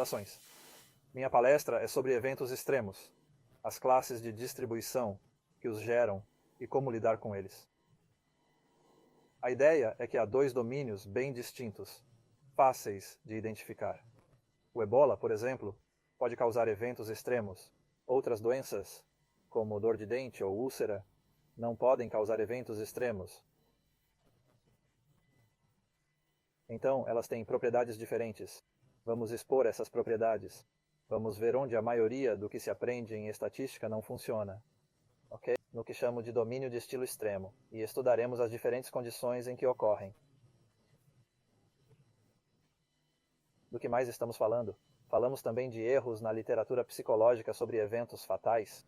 Informações. Minha palestra é sobre eventos extremos, as classes de distribuição que os geram e como lidar com eles. A ideia é que há dois domínios bem distintos, fáceis de identificar. O ebola, por exemplo, pode causar eventos extremos. Outras doenças, como dor de dente ou úlcera, não podem causar eventos extremos. Então, elas têm propriedades diferentes. Vamos expor essas propriedades. Vamos ver onde a maioria do que se aprende em estatística não funciona. Ok? No que chamo de domínio de estilo extremo, e estudaremos as diferentes condições em que ocorrem. Do que mais estamos falando? Falamos também de erros na literatura psicológica sobre eventos fatais.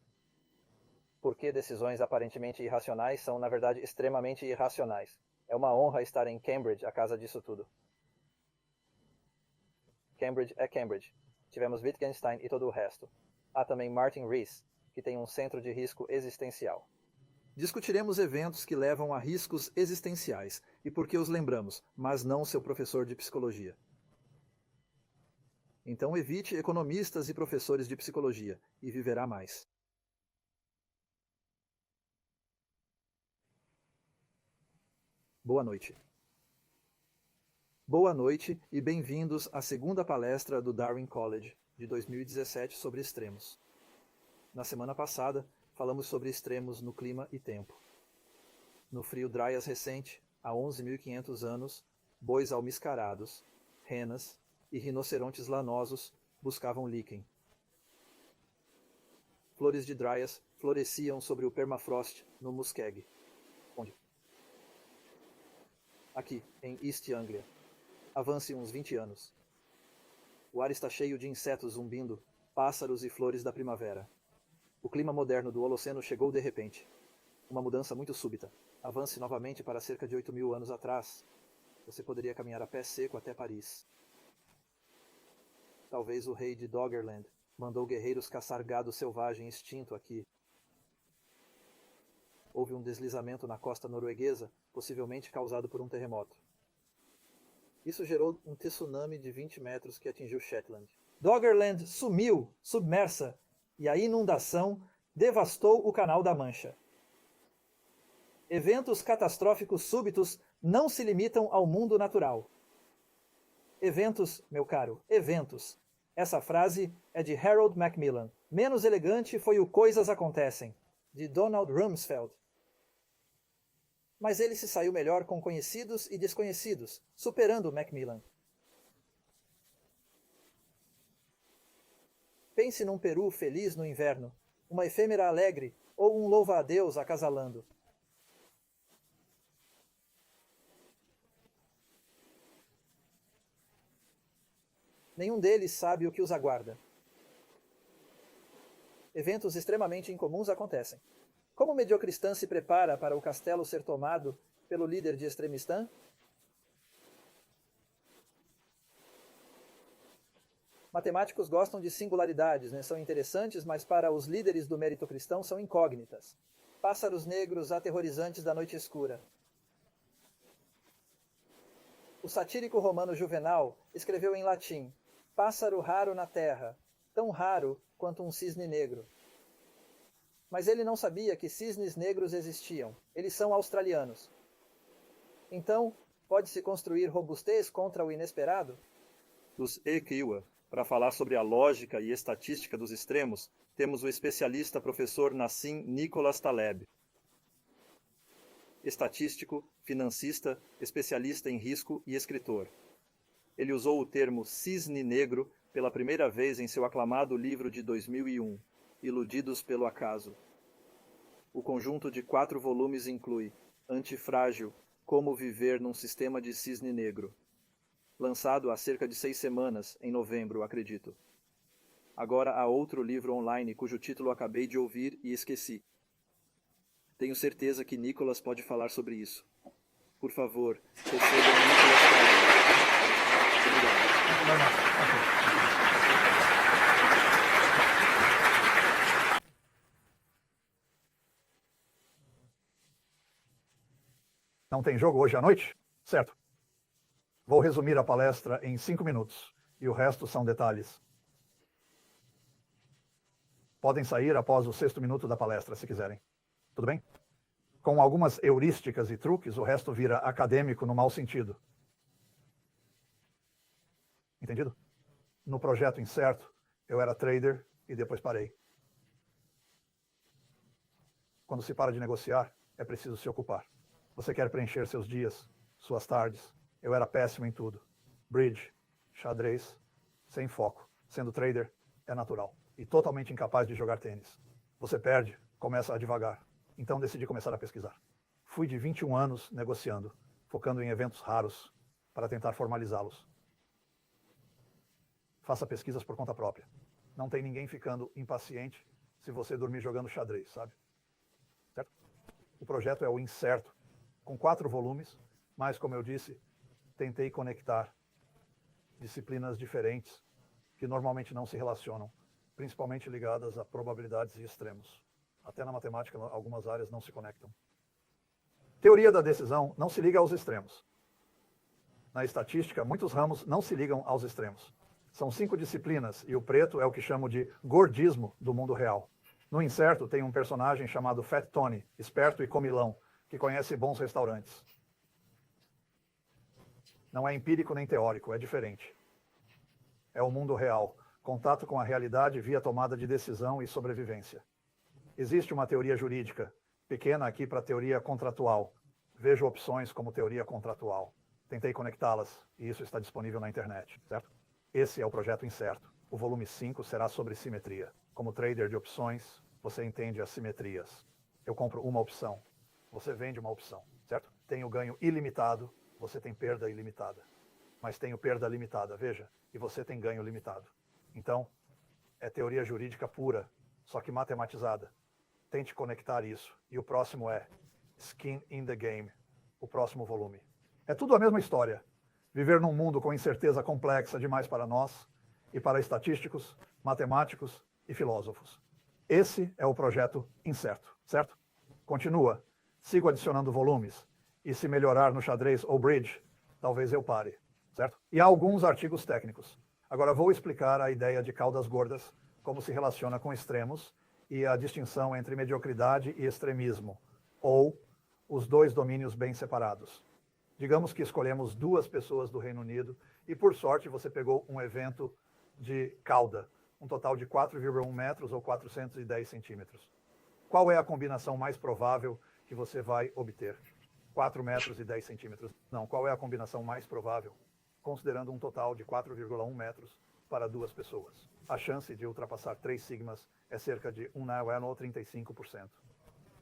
Por que decisões aparentemente irracionais são, na verdade, extremamente irracionais? É uma honra estar em Cambridge, a casa disso tudo. Cambridge é Cambridge. Tivemos Wittgenstein e todo o resto. Há também Martin Rees, que tem um centro de risco existencial. Discutiremos eventos que levam a riscos existenciais e por que os lembramos, mas não seu professor de psicologia. Então evite economistas e professores de psicologia e viverá mais. Boa noite. Boa noite e bem-vindos à segunda palestra do Darwin College de 2017 sobre extremos. Na semana passada, falamos sobre extremos no clima e tempo. No frio Dryas recente, há 11.500 anos, bois almiscarados, renas e rinocerontes lanosos buscavam líquen. Flores de Dryas floresciam sobre o permafrost no Muskeg. Onde? Aqui, em East Anglia. Avance uns 20 anos. O ar está cheio de insetos zumbindo, pássaros e flores da primavera. O clima moderno do Holoceno chegou de repente. Uma mudança muito súbita. Avance novamente para cerca de 8.000 anos atrás. Você poderia caminhar a pé seco até Paris. Talvez o rei de Doggerland mandou guerreiros caçar gado selvagem extinto aqui. Houve um deslizamento na costa norueguesa, possivelmente causado por um terremoto. Isso gerou um tsunami de 20 metros que atingiu Shetland. Doggerland sumiu, submersa, e a inundação devastou o Canal da Mancha. Eventos catastróficos súbitos não se limitam ao mundo natural. Eventos, meu caro, eventos. Essa frase é de Harold Macmillan. Menos elegante foi o Coisas Acontecem, de Donald Rumsfeld. Mas ele se saiu melhor com conhecidos e desconhecidos, superando Macmillan. Pense num peru feliz no inverno, uma efêmera alegre ou um louva-a-Deus acasalando. Nenhum deles sabe o que os aguarda. Eventos extremamente incomuns acontecem. Como o Mediocristã se prepara para o castelo ser tomado pelo líder de Extremistã? Matemáticos gostam de singularidades, né? São interessantes, mas para os líderes do mérito cristão são incógnitas. Pássaros negros aterrorizantes da noite escura. O satírico romano Juvenal escreveu em latim: pássaro raro na terra, tão raro quanto um cisne negro. Mas ele não sabia que cisnes negros existiam. Eles são australianos. Então, pode-se construir robustez contra o inesperado? Dos Ekiwa, para falar sobre a lógica e estatística dos extremos, temos o especialista professor Nassim Nicholas Taleb. Estatístico, financista, especialista em risco e escritor. Ele usou o termo cisne negro pela primeira vez em seu aclamado livro de 2001, Iludidos pelo Acaso. O conjunto de 4 volumes inclui Antifrágil, Como Viver num Sistema de Cisne Negro, lançado há cerca de 6 semanas, em novembro, acredito. Agora há outro livro online cujo título acabei de ouvir e esqueci. Tenho certeza que Nicholas pode falar sobre isso. Por favor, recebam Nicholas Taleb. Obrigado. Não tem jogo hoje à noite? Certo. Vou resumir a palestra em 5 minutos, e o resto são detalhes. Podem sair após o 6º minuto da palestra, se quiserem. Tudo bem? Com algumas heurísticas e truques, o resto vira acadêmico no mau sentido. Entendido? No projeto incerto, eu era trader e depois parei. Quando se para de negociar, é preciso se ocupar. Você quer preencher seus dias, suas tardes. Eu era péssimo em tudo. Bridge, xadrez, sem foco. Sendo trader, é natural. E totalmente incapaz de jogar tênis. Você perde, começa a devagar. Então decidi começar a pesquisar. Fui de 21 anos negociando, focando em eventos raros, para tentar formalizá-los. Faça pesquisas por conta própria. Não tem ninguém ficando impaciente se você dormir jogando xadrez, sabe? Certo? O projeto é o Incerto, com 4 volumes, mas, como eu disse, tentei conectar disciplinas diferentes que normalmente não se relacionam, principalmente ligadas a probabilidades e extremos. Até na matemática, algumas áreas não se conectam. Teoria da decisão não se liga aos extremos. Na estatística, muitos ramos não se ligam aos extremos. São 5 disciplinas, e o preto é o que chamo de gordismo do mundo real. No Incerto tem um personagem chamado Fat Tony, esperto e comilão, que conhece bons restaurantes. Não é empírico nem teórico, é diferente. É o mundo real, contato com a realidade via tomada de decisão e sobrevivência. Existe uma teoria jurídica, pequena aqui para teoria contratual. Vejo opções como teoria contratual. Tentei conectá-las, e isso está disponível na internet, certo? Esse é o projeto Incerto. O volume 5 será sobre simetria. Como trader de opções, você entende as simetrias. Eu compro uma opção, você vende uma opção, certo? Tenho ganho ilimitado, você tem perda ilimitada. Mas tenho perda limitada, veja, e você tem ganho limitado. Então, é teoria jurídica pura, só que matematizada. Tente conectar isso. E o próximo é Skin in the Game, o próximo volume. É tudo a mesma história. Viver num mundo com incerteza complexa demais para nós e para estatísticos, matemáticos e filósofos. Esse é o projeto Incerto, certo? Continua. Sigo adicionando volumes. E se melhorar no xadrez ou bridge, talvez eu pare, certo? E há alguns artigos técnicos. Agora vou explicar a ideia de caudas gordas, como se relaciona com extremos, e a distinção entre mediocridade e extremismo, ou os 2 domínios bem separados. Digamos que escolhemos 2 pessoas do Reino Unido e, por sorte, você pegou um evento de cauda, um total de 4,1 metros ou 410 centímetros. Qual é a combinação mais provável que você vai obter? 4 metros e 10 centímetros. Não, qual é a combinação mais provável, considerando um total de 4,1 metros para 2 pessoas? A chance de ultrapassar 3 sigmas é cerca de 1 ou 35%.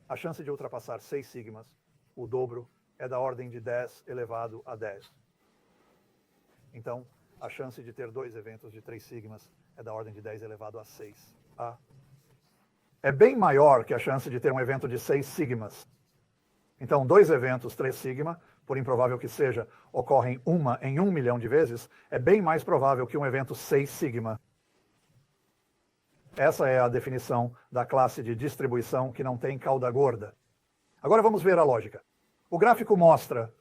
A chance de ultrapassar 6 sigmas, o dobro, é da ordem de 10 elevado a 10. Então, a chance de ter 2 eventos de 3 sigmas é da ordem de 10 elevado a 6. É bem maior que a chance de ter um evento de 6 sigmas. Então, 2 eventos 3 sigma, por improvável que seja, ocorrem em 1 milhão de vezes, é bem mais provável que um evento 6 sigma. Essa é a definição da classe de distribuição que não tem cauda gorda. Agora vamos ver a lógica. O gráfico mostra,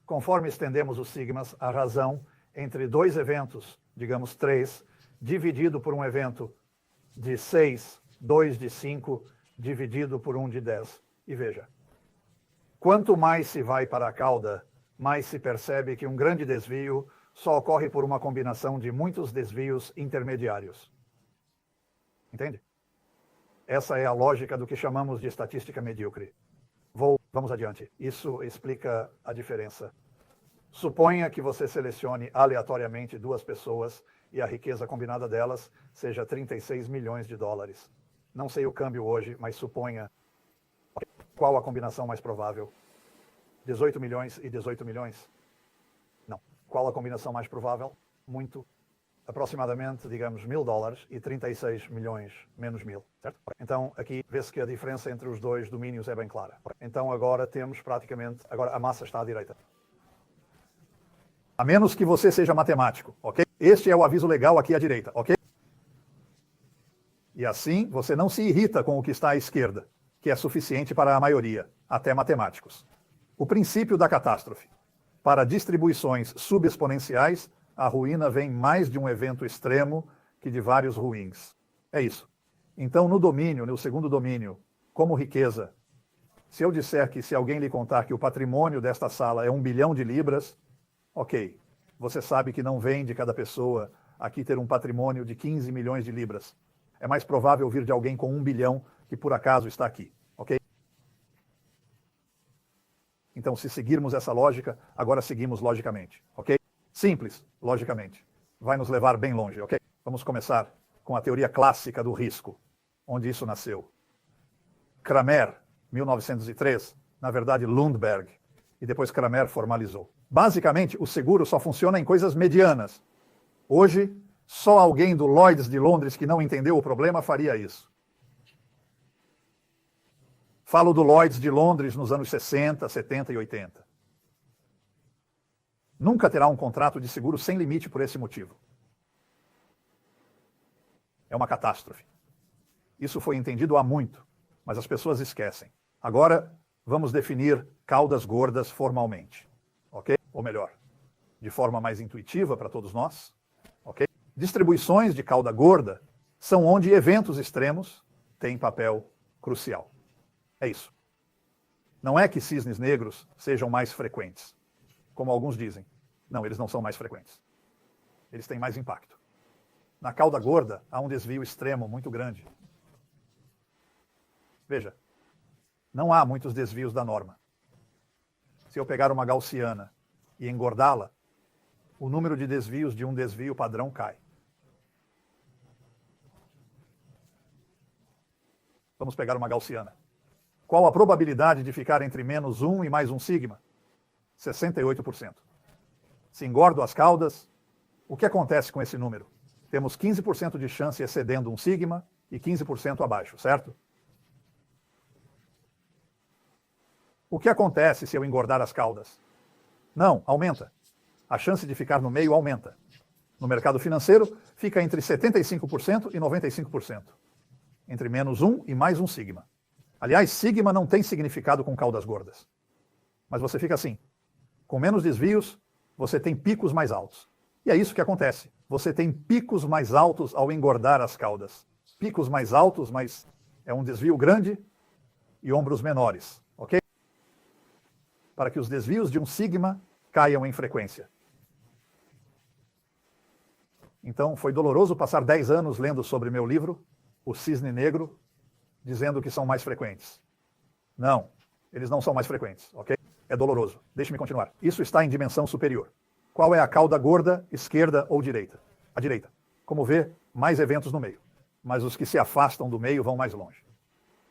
conforme estendemos os sigmas, a razão entre 2 eventos, digamos 3, dividido por um evento de 6, 2 de 5, dividido por 1 de 10. E veja, quanto mais se vai para a cauda, mais se percebe que um grande desvio só ocorre por uma combinação de muitos desvios intermediários. Entende? Essa é a lógica do que chamamos de estatística medíocre. Vamos adiante. Isso explica a diferença. Suponha que você selecione aleatoriamente 2 pessoas e a riqueza combinada delas seja 36 milhões de dólares. Não sei o câmbio hoje, mas suponha. Qual a combinação mais provável? 18 milhões e 18 milhões? Não. Qual a combinação mais provável? Muito. Aproximadamente, digamos, $1.000 e 36 milhões menos 1.000, certo? Então, aqui vê-se que a diferença entre os 2 domínios é bem clara. Então, agora temos praticamente... Agora, a massa está à direita. A menos que você seja matemático, ok? Este é o aviso legal aqui à direita, ok? E assim, você não se irrita com o que está à esquerda, que é suficiente para a maioria, até matemáticos. O princípio da catástrofe. Para distribuições subexponenciais, a ruína vem mais de um evento extremo que de vários ruins. É isso. Então, no segundo domínio, como riqueza, se eu disser que se alguém lhe contar que o patrimônio desta sala é 1 bilhão de libras, ok, você sabe que não vem de cada pessoa aqui ter um patrimônio de 15 milhões de libras. É mais provável vir de alguém com 1 bilhão que por acaso está aqui, ok? Então, se seguirmos essa lógica, agora seguimos logicamente, ok? Simples, logicamente. Vai nos levar bem longe, ok? Vamos começar com a teoria clássica do risco, onde isso nasceu. Kramer, 1903, na verdade Lundberg, e depois Kramer formalizou. Basicamente, o seguro só funciona em coisas medianas. Hoje, só alguém do Lloyd's de Londres que não entendeu o problema faria isso. Falo do Lloyd's de Londres nos anos 60, 70 e 80. Nunca terá um contrato de seguro sem limite por esse motivo. É uma catástrofe. Isso foi entendido há muito, mas as pessoas esquecem. Agora, vamos definir caudas gordas formalmente, ok? Ou melhor, de forma mais intuitiva para todos nós, ok? Distribuições de cauda gorda são onde eventos extremos têm papel crucial. É isso. Não é que cisnes negros sejam mais frequentes, como alguns dizem. Não, eles não são mais frequentes. Eles têm mais impacto. Na cauda gorda, há um desvio extremo muito grande. Veja, não há muitos desvios da norma. Se eu pegar uma gaussiana e engordá-la, o número de desvios de um desvio padrão cai. Vamos pegar uma gaussiana. Qual a probabilidade de ficar entre menos 1 e mais 1 sigma? 68%. Se engordo as caudas, o que acontece com esse número? Temos 15% de chance excedendo 1 sigma e 15% abaixo, certo? O que acontece se eu engordar as caudas? Não, aumenta. A chance de ficar no meio aumenta. No mercado financeiro, fica entre 75% e 95%. Entre menos 1 e mais 1 sigma. Aliás, sigma não tem significado com caudas gordas. Mas você fica assim. Com menos desvios, você tem picos mais altos. E é isso que acontece. Você tem picos mais altos ao engordar as caudas. Picos mais altos, mas é um desvio grande e ombros menores, ok? Para que os desvios de 1 sigma caiam em frequência. Então, foi doloroso passar 10 anos lendo sobre meu livro, O Cisne Negro, dizendo que são mais frequentes. Não, eles não são mais frequentes, ok? É doloroso. Deixe-me continuar. Isso está em dimensão superior. Qual é a cauda gorda, esquerda ou direita? A direita. Como vê, mais eventos no meio. Mas os que se afastam do meio vão mais longe.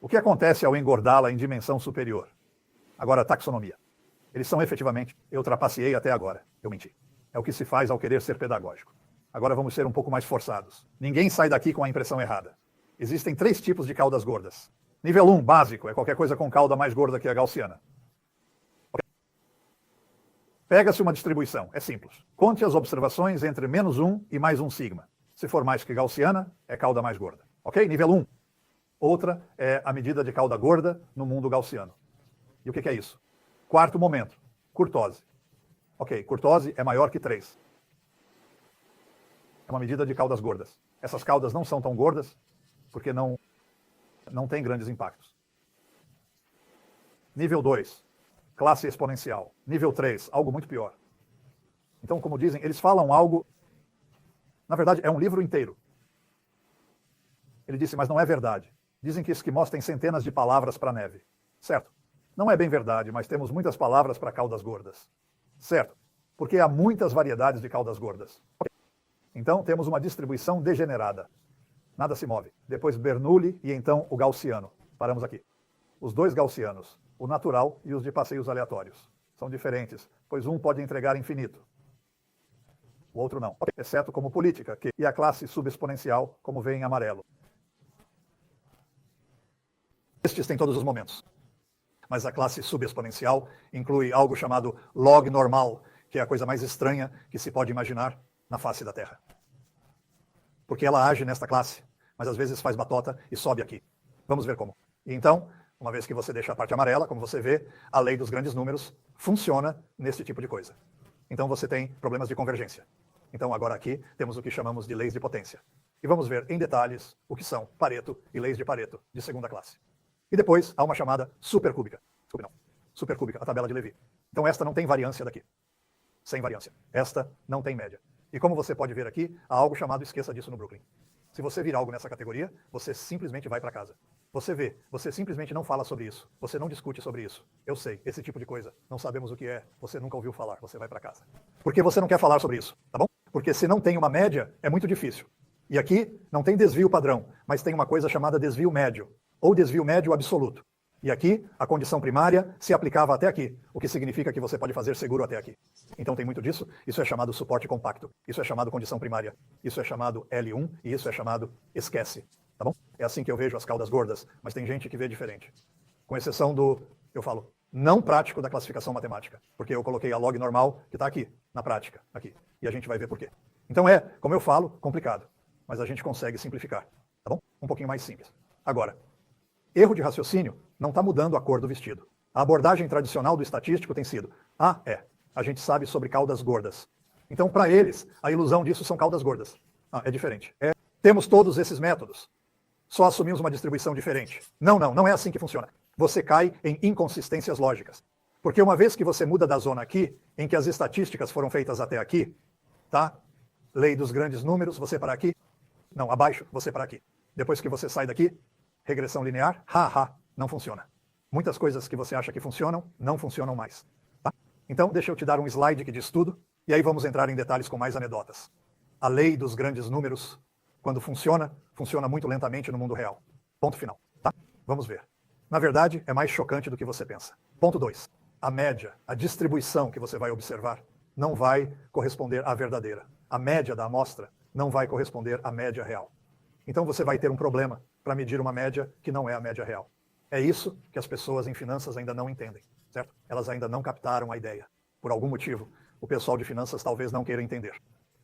O que acontece ao engordá-la em dimensão superior? Agora, taxonomia. Eles são efetivamente, eu trapaceei até agora, eu menti. É o que se faz ao querer ser pedagógico. Agora vamos ser um pouco mais forçados. Ninguém sai daqui com a impressão errada. Existem 3 tipos de caudas gordas. Nível 1, básico, é qualquer coisa com cauda mais gorda que a gaussiana. Pega-se uma distribuição, é simples. Conte as observações entre menos 1 e mais 1 sigma. Se for mais que gaussiana, é cauda mais gorda. Ok? Nível 1. Outra é a medida de cauda gorda no mundo gaussiano. E o que é isso? Quarto momento, curtose. Ok, curtose é maior que 3. É uma medida de caudas gordas. Essas caudas não são tão gordas, porque não tem grandes impactos. Nível 2, classe exponencial. Nível 3, algo muito pior. Então, como dizem, eles falam algo... Na verdade, é um livro inteiro. Ele disse, mas não é verdade. Dizem que esquimós têm centenas de palavras para neve. Certo. Não é bem verdade, mas temos muitas palavras para caudas gordas. Certo. Porque há muitas variedades de caudas gordas. Então, temos uma distribuição degenerada. Nada se move. Depois Bernoulli e então o gaussiano. Paramos aqui. Os 2 gaussianos, o natural e os de passeios aleatórios. São diferentes, pois um pode entregar infinito. O outro não. Exceto como política, e a classe subexponencial, como vê em amarelo. Estes têm todos os momentos. Mas a classe subexponencial inclui algo chamado log normal, que é a coisa mais estranha que se pode imaginar na face da Terra. Porque ela age nesta classe, mas às vezes faz batota e sobe aqui. Vamos ver como. E então, uma vez que você deixa a parte amarela, como você vê, a lei dos grandes números funciona nesse tipo de coisa. Então você tem problemas de convergência. Então agora aqui temos o que chamamos de leis de potência. E vamos ver em detalhes o que são Pareto e leis de Pareto de segunda classe. E depois há uma chamada supercúbica. Desculpe, não. Supercúbica, a tabela de Levi. Então esta não tem variância daqui. Sem variância. Esta não tem média. E como você pode ver aqui, há algo chamado esqueça disso no Brooklyn. Se você vir algo nessa categoria, você simplesmente vai para casa. Você vê, você simplesmente não fala sobre isso. Você não discute sobre isso. Eu sei, esse tipo de coisa, não sabemos o que é, você nunca ouviu falar, você vai para casa. Porque você não quer falar sobre isso, tá bom? Porque se não tem uma média, é muito difícil. E aqui não tem desvio padrão, mas tem uma coisa chamada desvio médio, ou desvio médio absoluto. E aqui, a condição primária se aplicava até aqui, o que significa que você pode fazer seguro até aqui. Então tem muito disso, isso é chamado suporte compacto, isso é chamado condição primária, isso é chamado L1 e isso é chamado esquece, tá bom? É assim que eu vejo as caudas gordas, mas tem gente que vê diferente. Com exceção do, eu falo, não prático da classificação matemática, porque eu coloquei a log normal que está aqui, na prática, aqui, e a gente vai ver por quê. Então é, como eu falo, complicado, mas a gente consegue simplificar, tá bom? Um pouquinho mais simples. Agora, erro de raciocínio não está mudando a cor do vestido. A abordagem tradicional do estatístico tem sido, a gente sabe sobre caudas gordas. Então, para eles, a ilusão disso são caudas gordas. É diferente. Temos todos esses métodos. Só assumimos uma distribuição diferente. Não é assim que funciona. Você cai em inconsistências lógicas. Porque uma vez que você muda da zona aqui, em que as estatísticas foram feitas até aqui, tá? Lei dos grandes números, você para aqui. Não, abaixo, você para aqui. Depois que você sai daqui, regressão linear, não funciona. Muitas coisas que você acha que funcionam, não funcionam mais. Tá? Então, deixa eu te dar um slide que diz tudo, e aí vamos entrar em detalhes com mais anedotas. A lei dos grandes números, quando funciona, funciona muito lentamente no mundo real. Ponto final. Tá? Vamos ver. Na verdade, é mais chocante do que você pensa. Ponto 2. A média, a distribuição que você vai observar, não vai corresponder à verdadeira. A média da amostra não vai corresponder à média real. Então você vai ter um problema para medir uma média que não é a média real. É isso que as pessoas em finanças ainda não entendem, certo? Elas ainda não captaram a ideia. Por algum motivo, o pessoal de finanças talvez não queira entender.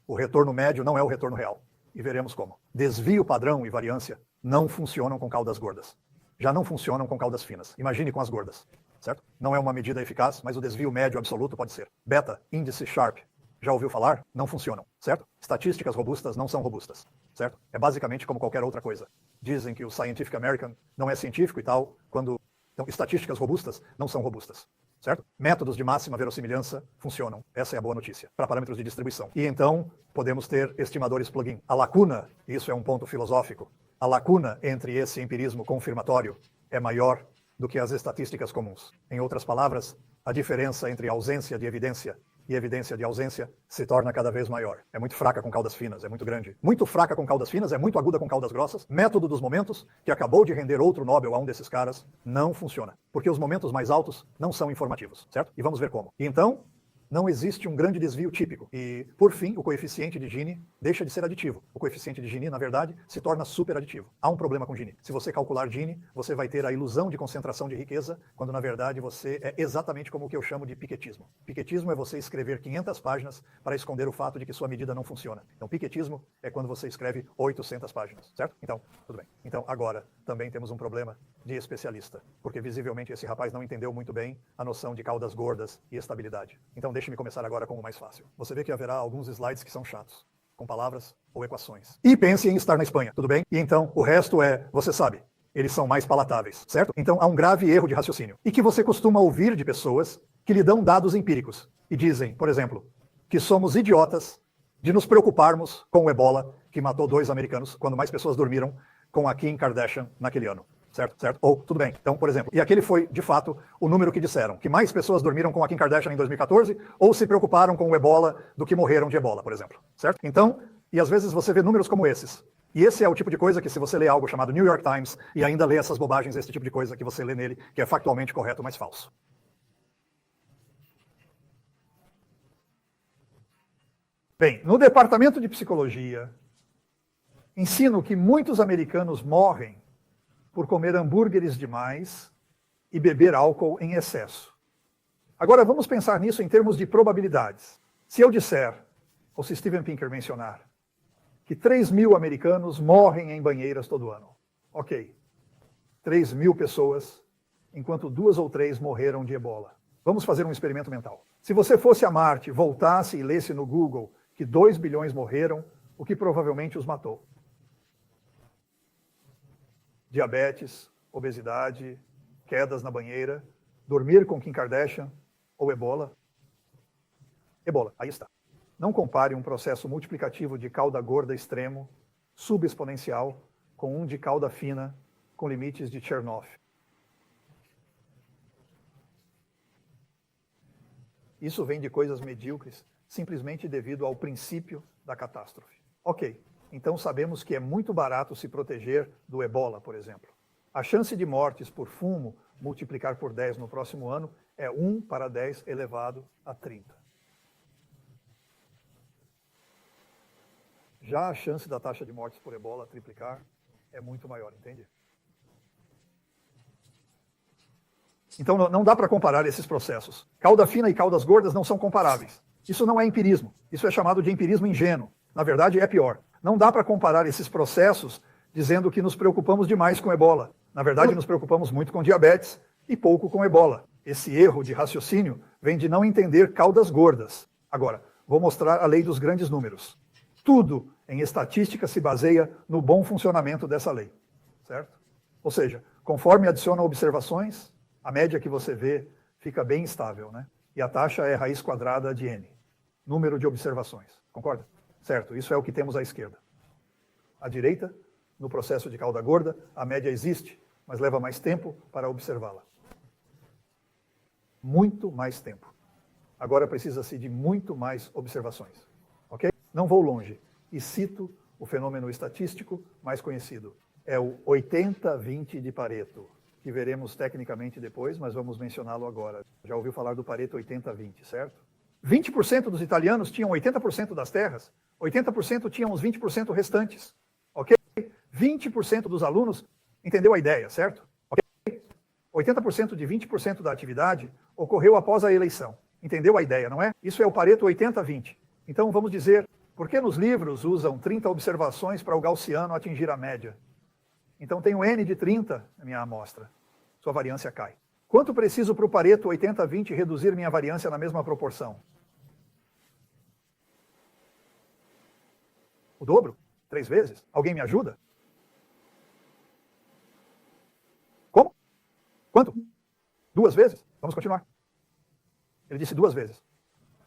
O retorno médio não é o retorno real. E veremos como. Desvio padrão e variância não funcionam com caudas gordas. Já não funcionam com caudas finas. Imagine com as gordas, certo? Não é uma medida eficaz, mas o desvio médio absoluto pode ser. Beta, índice Sharp, já ouviu falar? Não funcionam, certo? Estatísticas robustas não são robustas, certo? É basicamente como qualquer outra coisa. Dizem que o Scientific American não é científico e tal, quando... Então, estatísticas robustas não são robustas, certo? Métodos de máxima verossimilhança funcionam. Essa é a boa notícia, para parâmetros de distribuição. E então, podemos ter estimadores plugin. A lacuna, isso é um ponto filosófico, a lacuna entre esse empirismo confirmatório é maior do que as estatísticas comuns. Em outras palavras, a diferença entre ausência de evidência e evidência de ausência se torna cada vez maior. É muito fraca com caudas finas, é muito grande. Muito fraca com caudas finas, é muito aguda com caudas grossas. Método dos momentos, que acabou de render outro Nobel a um desses caras, não funciona. Porque os momentos mais altos não são informativos, certo? E vamos ver como. E então, não existe um grande desvio típico. E, por fim, o coeficiente de Gini deixa de ser aditivo. O coeficiente de Gini, na verdade, se torna superaditivo. Há um problema com Gini. Se você calcular Gini, você vai ter a ilusão de concentração de riqueza, quando, na verdade, você é exatamente como o que eu chamo de piquetismo. Piquetismo é você escrever 500 páginas para esconder o fato de que sua medida não funciona. Então, piquetismo é quando você escreve 800 páginas, certo? Então, tudo bem. Então, agora, também temos um problema de especialista, porque visivelmente esse rapaz não entendeu muito bem a noção de caudas gordas e estabilidade. Então, deixe-me começar agora com o mais fácil. Você vê que haverá alguns slides que são chatos, com palavras ou equações. E pense em estar na Espanha, tudo bem? E então, o resto é, você sabe, eles são mais palatáveis, certo? Então, há um grave erro de raciocínio. E que você costuma ouvir de pessoas que lhe dão dados empíricos e dizem, por exemplo, que somos idiotas de nos preocuparmos com o ebola que matou 2 americanos quando mais pessoas dormiram com a Kim Kardashian naquele ano. Certo? Ou, tudo bem. Então, por exemplo, e aquele foi, de fato, o número que disseram, que mais pessoas dormiram com a Kim Kardashian em 2014 ou se preocuparam com o ebola do que morreram de ebola, por exemplo, certo? Então, e às vezes você vê números como esses. E esse é o tipo de coisa que, se você lê algo chamado New York Times e ainda lê essas bobagens, esse tipo de coisa que você lê nele, que é factualmente correto, mas falso. Bem, no departamento de psicologia, ensino que muitos americanos morrem por comer hambúrgueres demais e beber álcool em excesso. Agora, vamos pensar nisso em termos de probabilidades. Se eu disser, ou se Steven Pinker mencionar, que 3.000 americanos morrem em banheiras todo ano. Ok. 3.000 pessoas, enquanto 2 ou 3 morreram de ebola. Vamos fazer um experimento mental. Se você fosse a Marte, voltasse e lesse no Google que 2 bilhões morreram, o que provavelmente os matou? diabetes, obesidade, quedas na banheira, dormir com Kim Kardashian ou ebola. Ebola, aí está. Não compare um processo multiplicativo de cauda gorda extremo, subexponencial, com um de cauda fina, com limites de Chernoff. Isso vem de coisas medíocres, simplesmente devido ao princípio da catástrofe. Ok, então sabemos que é muito barato se proteger do ebola, por exemplo. A chance de mortes por fumo multiplicar por 10 no próximo ano é 1 para 10 elevado a 30. Já a chance da taxa de mortes por ebola triplicar é muito maior, entende? Então não dá para comparar esses processos. Cauda fina e caudas gordas não são comparáveis. Isso não é empirismo. Isso é chamado de empirismo ingênuo. Na verdade, é pior. Não dá para comparar esses processos dizendo que nos preocupamos demais com ebola. Na verdade, nos preocupamos muito com diabetes e pouco com ebola. Esse erro de raciocínio vem de não entender caudas gordas. Agora, vou mostrar a lei dos grandes números. Tudo em estatística se baseia no bom funcionamento dessa lei, certo? Ou seja, conforme adiciona observações, a média que você vê fica bem estável, né? E a taxa é raiz quadrada de n, número de observações, concorda? Certo, isso é o que temos à esquerda. À direita, no processo de cauda gorda, a média existe, mas leva mais tempo para observá-la. Muito mais tempo. Agora precisa-se de muito mais observações, ok? Não vou longe e cito o fenômeno estatístico mais conhecido. É o 80-20 de Pareto, que veremos tecnicamente depois, mas vamos mencioná-lo agora. Já ouviu falar do Pareto 80-20, certo? 20% dos italianos tinham 80% das terras, 80% tinham os 20% restantes, ok? 20% dos alunos entendeu a ideia, certo? Ok? 80% de 20% da atividade ocorreu após a eleição. Entendeu a ideia, não é? Isso é o Pareto 80-20. Então vamos dizer, por que nos livros usam 30 observações para o gaussiano atingir a média? Então tenho n de 30 na minha amostra. Sua variância cai. Quanto preciso para o Pareto 80-20 reduzir minha variância na mesma proporção? O dobro? 3 vezes? Alguém me ajuda? Como? Quanto? 2 vezes? Vamos continuar. Ele disse 2 vezes.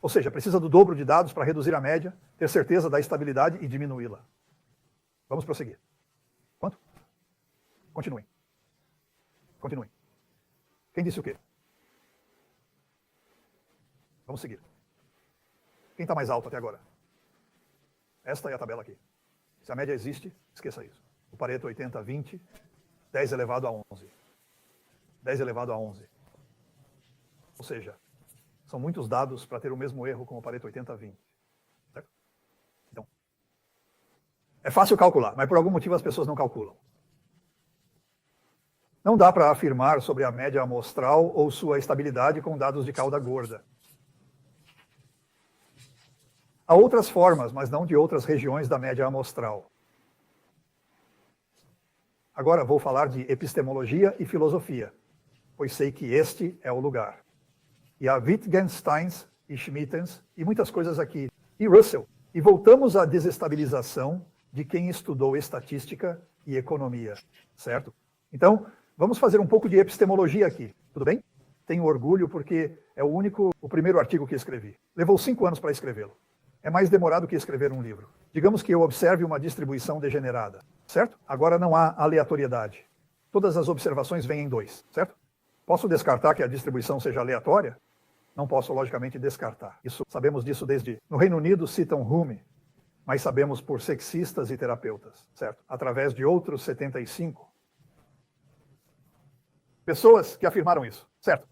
Ou seja, precisa do dobro de dados para reduzir a média, ter certeza da estabilidade e diminuí-la. Vamos prosseguir. Quanto? Continuem. Continuem. Quem disse o quê? Vamos seguir. Quem está mais alto até agora? Esta é a tabela aqui. Se a média existe, esqueça isso. O Pareto 80-20, 10 elevado a 11. 10 elevado a 11. Ou seja, são muitos dados para ter o mesmo erro com o Pareto 80-20. Certo? Então, é fácil calcular, mas por algum motivo as pessoas não calculam. Não dá para afirmar sobre a média amostral ou sua estabilidade com dados de cauda gorda. Há outras formas, mas não de outras regiões da média amostral. Agora vou falar de epistemologia e filosofia, pois sei que este é o lugar. E há Wittgensteins e Schmittens e muitas coisas aqui. E Russell. E voltamos à desestabilização de quem estudou estatística e economia, certo? Então, vamos fazer um pouco de epistemologia aqui, tudo bem? Tenho orgulho porque é o primeiro artigo que escrevi. Levou 5 anos para escrevê-lo. É mais demorado que escrever um livro. Digamos que eu observe uma distribuição degenerada, certo? Agora não há aleatoriedade. Todas as observações vêm em 2, certo? Posso descartar que a distribuição seja aleatória? Não posso, logicamente, descartar. Sabemos disso desde... No Reino Unido citam Hume, mas sabemos por sexistas e terapeutas, certo? Através de outros 75. Pessoas que afirmaram isso, certo?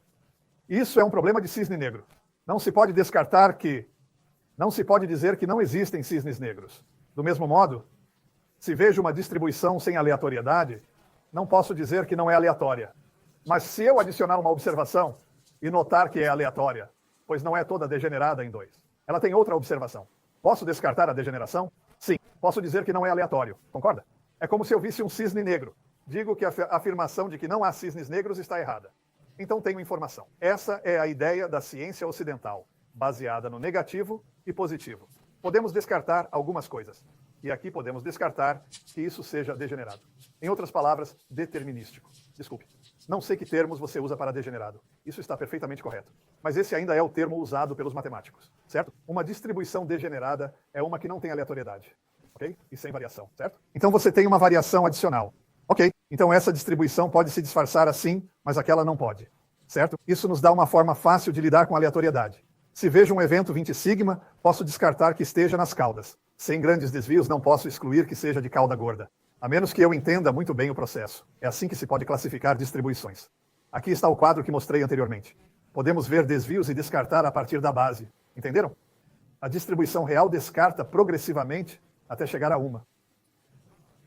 Isso é um problema de cisne negro. Não se pode descartar que... Não se pode dizer que não existem cisnes negros. Do mesmo modo, se vejo uma distribuição sem aleatoriedade, não posso dizer que não é aleatória. Mas se eu adicionar uma observação e notar que é aleatória, pois não é toda degenerada em 2, ela tem outra observação. Posso descartar a degeneração? Sim. Posso dizer que não é aleatório. Concorda? É como se eu visse um cisne negro. Digo que a afirmação de que não há cisnes negros está errada. Então tenho informação. Essa é a ideia da ciência ocidental, baseada no negativo e positivo. Podemos descartar algumas coisas. E aqui podemos descartar que isso seja degenerado. Em outras palavras, determinístico. Desculpe. Não sei que termos você usa para degenerado. Isso está perfeitamente correto. Mas esse ainda é o termo usado pelos matemáticos, certo? Uma distribuição degenerada é uma que não tem aleatoriedade, ok? E sem variação, certo? Então você tem uma variação adicional. Ok, então essa distribuição pode se disfarçar assim, mas aquela não pode, certo? Isso nos dá uma forma fácil de lidar com aleatoriedade. Se vejo um evento 20 sigma, posso descartar que esteja nas caudas. Sem grandes desvios, não posso excluir que seja de cauda gorda. A menos que eu entenda muito bem o processo. É assim que se pode classificar distribuições. Aqui está o quadro que mostrei anteriormente. Podemos ver desvios e descartar a partir da base. Entenderam? A distribuição real descarta progressivamente até chegar a uma,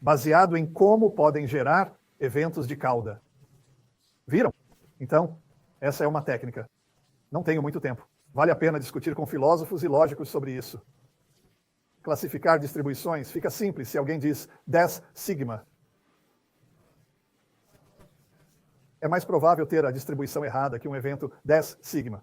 baseado em como podem gerar eventos de cauda. Viram? Então, essa é uma técnica. Não tenho muito tempo. Vale a pena discutir com filósofos e lógicos sobre isso. Classificar distribuições fica simples se alguém diz 10 sigma. É mais provável ter a distribuição errada que um evento 10 sigma.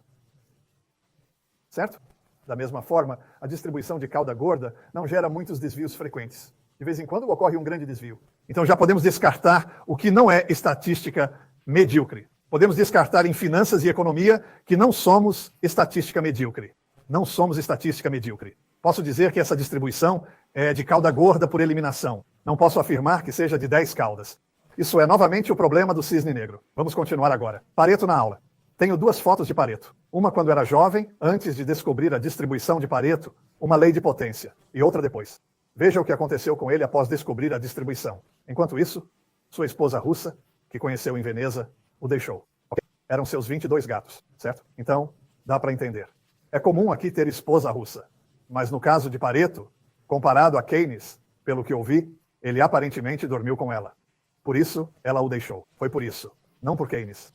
Certo? Da mesma forma, a distribuição de cauda gorda não gera muitos desvios frequentes. De vez em quando ocorre um grande desvio. Então já podemos descartar o que não é estatística medíocre. Podemos descartar em finanças e economia que não somos estatística medíocre. Não somos estatística medíocre. Posso dizer que essa distribuição é de cauda gorda por eliminação. Não posso afirmar que seja de 10 caudas. Isso é novamente o problema do cisne negro. Vamos continuar agora. Pareto na aula. Tenho duas fotos de Pareto. Uma quando era jovem, antes de descobrir a distribuição de Pareto, uma lei de potência, e outra depois. Veja o que aconteceu com ele após descobrir a distribuição. Enquanto isso, sua esposa russa, que conheceu em Veneza, o deixou. Okay? Eram seus 22 gatos, certo? Então, dá para entender. É comum aqui ter esposa russa, mas no caso de Pareto, comparado a Keynes, pelo que ouvi, ele aparentemente dormiu com ela. Por isso, ela o deixou. Foi por isso, não por Keynes.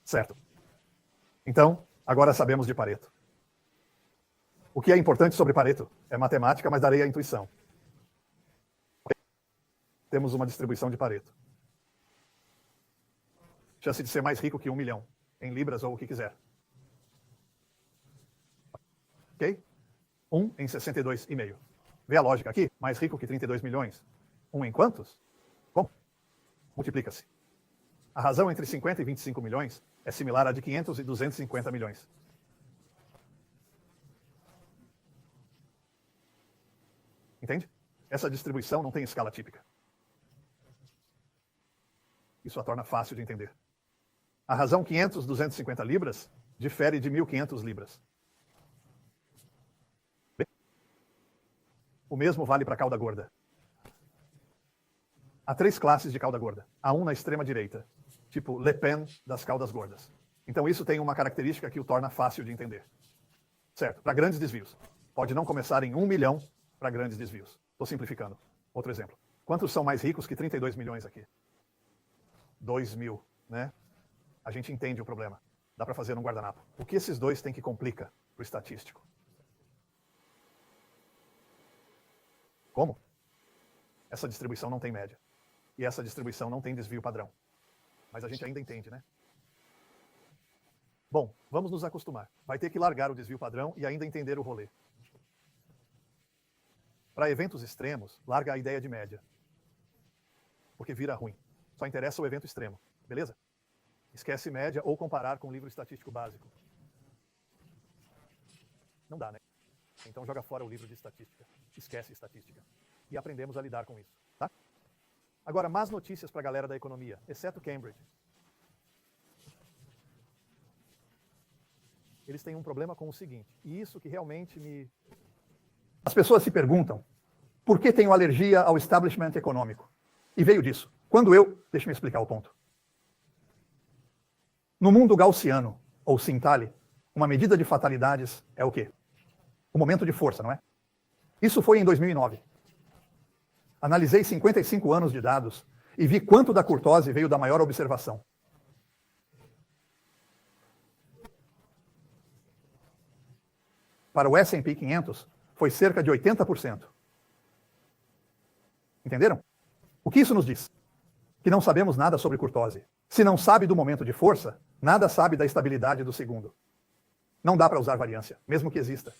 Certo. Então, agora sabemos de Pareto. O que é importante sobre Pareto é matemática, mas darei a intuição. Temos uma distribuição de Pareto. Chance de ser mais rico que 1 milhão, em libras ou o que quiser. Ok? 1 em 62,5. Vê a lógica aqui? Mais rico que 32 milhões. 1 em quantos? Como? Multiplica-se. A razão entre 50 e 25 milhões é similar à de 500 e 250 milhões. Entende? Essa distribuição não tem escala típica. Isso a torna fácil de entender. A razão 500, 250 libras difere de 1.500 libras. Bem, o mesmo vale para a cauda gorda. Há 3 classes de cauda gorda. Há um na extrema direita, tipo Le Pen das caudas gordas. Então isso tem uma característica que o torna fácil de entender. Certo, para grandes desvios. Pode não começar em 1 milhão para grandes desvios. Estou simplificando. Outro exemplo. Quantos são mais ricos que 32 milhões aqui? 2 mil, né? A gente entende o problema. Dá para fazer num guardanapo. O que esses dois têm que complica para o estatístico? Como? Essa distribuição não tem média. E essa distribuição não tem desvio padrão. Mas a gente ainda entende, né? Bom, vamos nos acostumar. Vai ter que largar o desvio padrão e ainda entender o rolê. Para eventos extremos, larga a ideia de média. Porque vira ruim. Só interessa o evento extremo. Beleza? Esquece média ou comparar com o livro estatístico básico. Não dá, né? Então joga fora o livro de estatística. Esquece estatística. E aprendemos a lidar com isso, tá? Agora, más notícias para a galera da economia, exceto Cambridge. Eles têm um problema com o seguinte, e isso que realmente me... As pessoas se perguntam, por que tenho alergia ao establishment econômico? E veio disso. Deixa eu explicar o ponto. No mundo gaussiano, ou Sintali, uma medida de fatalidades é o quê? O momento de força, não é? Isso foi em 2009. Analisei 55 anos de dados e vi quanto da curtose veio da maior observação. Para o S&P 500, foi cerca de 80%. Entenderam? O que isso nos diz? Que não sabemos nada sobre curtose. Se não sabe do momento de força, nada sabe da estabilidade do segundo. Não dá para usar variância, mesmo que exista.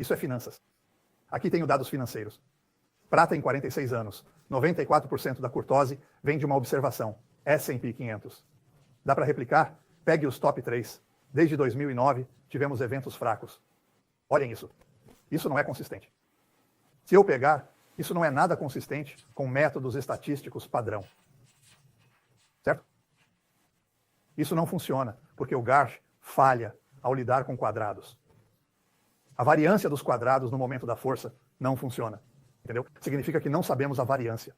Isso é finanças. Aqui tenho dados financeiros. Prata em 46 anos. 94% da curtose vem de uma observação. S&P 500. Dá para replicar? Pegue os top 3. Desde 2009, tivemos eventos fracos. Olhem isso. Isso não é consistente. Se eu pegar, isso não é nada consistente com métodos estatísticos padrão. Certo? Isso não funciona, porque o Garch falha ao lidar com quadrados. A variância dos quadrados no momento da força não funciona. Entendeu? Significa que não sabemos a variância.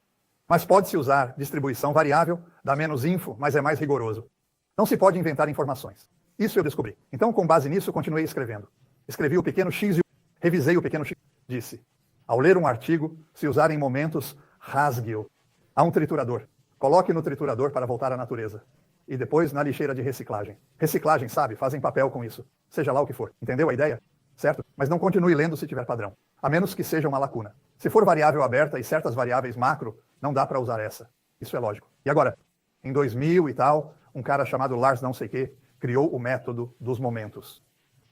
Mas pode-se usar distribuição variável, dá menos info, mas é mais rigoroso. Não se pode inventar informações. Isso eu descobri. Então, com base nisso, continuei escrevendo. Escrevi o pequeno X e revisei o pequeno X. Disse, ao ler um artigo, se usar em momentos, rasgue-o. Há um triturador. Coloque no triturador para voltar à natureza. E depois na lixeira de reciclagem. Reciclagem, sabe? Fazem papel com isso. Seja lá o que for. Entendeu a ideia? Certo? Mas não continue lendo se tiver padrão. A menos que seja uma lacuna. Se for variável aberta e certas variáveis macro, não dá para usar essa. Isso é lógico. E agora, em 2000 e tal, um cara chamado Lars não sei quê criou o método dos momentos.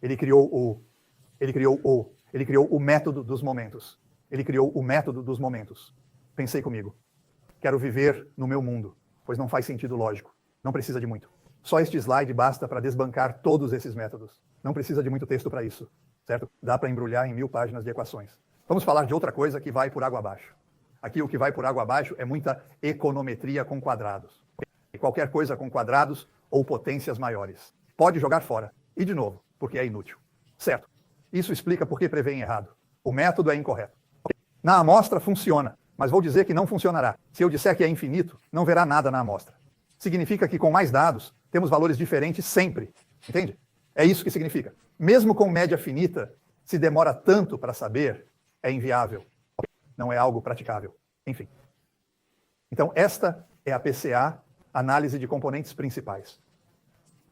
Ele criou o método dos momentos. Ele criou o método dos momentos. Pensei comigo. Quero viver no meu mundo, pois não faz sentido lógico. Não precisa de muito. Só este slide basta para desbancar todos esses métodos. Não precisa de muito texto para isso, certo? Dá para embrulhar em 1000 páginas de equações. Vamos falar de outra coisa que vai por água abaixo. Aqui o que vai por água abaixo é muita econometria com quadrados. E qualquer coisa com quadrados ou potências maiores. Pode jogar fora. E de novo, porque é inútil. Certo. Isso explica por que prevêem errado. O método é incorreto. Na amostra funciona, mas vou dizer que não funcionará. Se eu disser que é infinito, não verá nada na amostra. Significa que com mais dados, temos valores diferentes sempre. Entende? É isso que significa. Mesmo com média finita, se demora tanto para saber, é inviável. Não é algo praticável. Enfim. Então, esta é a PCA, análise de componentes principais.